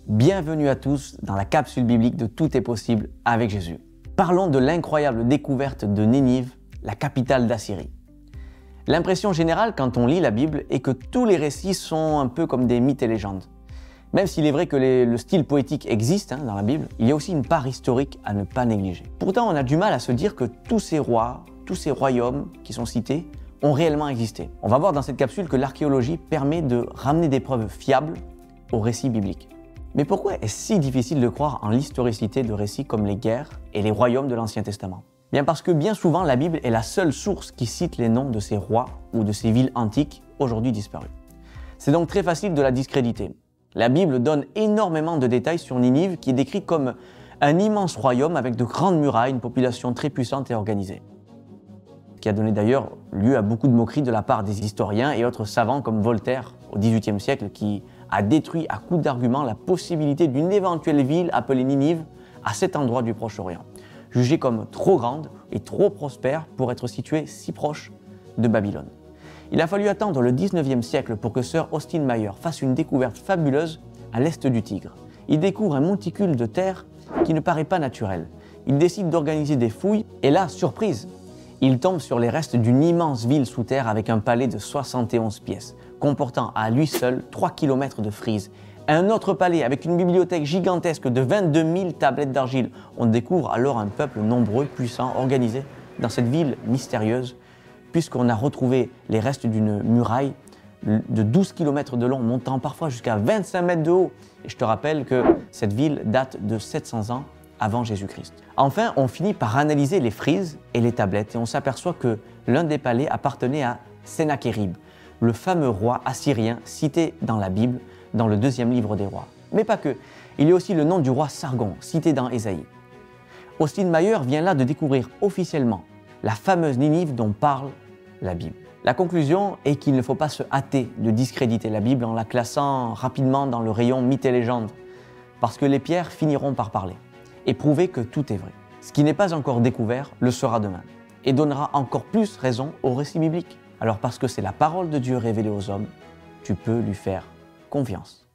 Bienvenue à tous dans la capsule biblique de Tout est possible avec Jésus. Parlons de l'incroyable découverte de Ninive, la capitale d'Assyrie. L'impression générale quand on lit la Bible est que tous les récits sont un peu comme des mythes et légendes. Même s'il est vrai que le style poétique existe dans la Bible, il y a aussi une part historique à ne pas négliger. Pourtant, on a du mal à se dire que tous ces rois, tous ces royaumes qui sont cités ont réellement existé. On va voir dans cette capsule que l'archéologie permet de ramener des preuves fiables aux récits bibliques. Mais pourquoi est-ce si difficile de croire en l'historicité de récits comme les guerres et les royaumes de l'Ancien Testament? Bien parce que bien souvent, la Bible est la seule source qui cite les noms de ces rois ou de ces villes antiques aujourd'hui disparues. C'est donc très facile de la discréditer. La Bible donne énormément de détails sur Ninive qui est décrit comme un immense royaume avec de grandes murailles, une population très puissante et organisée. Ce qui a donné d'ailleurs lieu à beaucoup de moqueries de la part des historiens et autres savants comme Voltaire au XVIIIe siècle qui a détruit à coups d'arguments la possibilité d'une éventuelle ville appelée Ninive à cet endroit du Proche-Orient, jugée comme trop grande et trop prospère pour être située si proche de Babylone. Il a fallu attendre le XIXe siècle pour que Sir Austin Mayer fasse une découverte fabuleuse à l'est du Tigre. Il découvre un monticule de terre qui ne paraît pas naturel. Il décide d'organiser des fouilles et là, surprise, il tombe sur les restes d'une immense ville sous terre avec un palais de 71 pièces, comportant à lui seul 3 km de frise. Un autre palais avec une bibliothèque gigantesque de 22 000 tablettes d'argile. On découvre alors un peuple nombreux, puissant, organisé dans cette ville mystérieuse, puisqu'on a retrouvé les restes d'une muraille de 12 km de long, montant parfois jusqu'à 25 mètres de haut. Et je te rappelle que cette ville date de 700 ans avant Jésus-Christ. Enfin, on finit par analyser les frises et les tablettes et on s'aperçoit que l'un des palais appartenait à Sennachérib, le fameux roi assyrien cité dans la Bible, dans le 2e livre des rois. Mais pas que, il y a aussi le nom du roi Sargon, cité dans Ésaïe. Austin Mayer vient là de découvrir officiellement la fameuse Ninive dont parle la Bible. La conclusion est qu'il ne faut pas se hâter de discréditer la Bible en la classant rapidement dans le rayon mythes et légendes, parce que les pierres finiront par parler et prouver que tout est vrai. Ce qui n'est pas encore découvert le sera demain et donnera encore plus raison au récit biblique. Alors parce que c'est la parole de Dieu révélée aux hommes, tu peux lui faire confiance.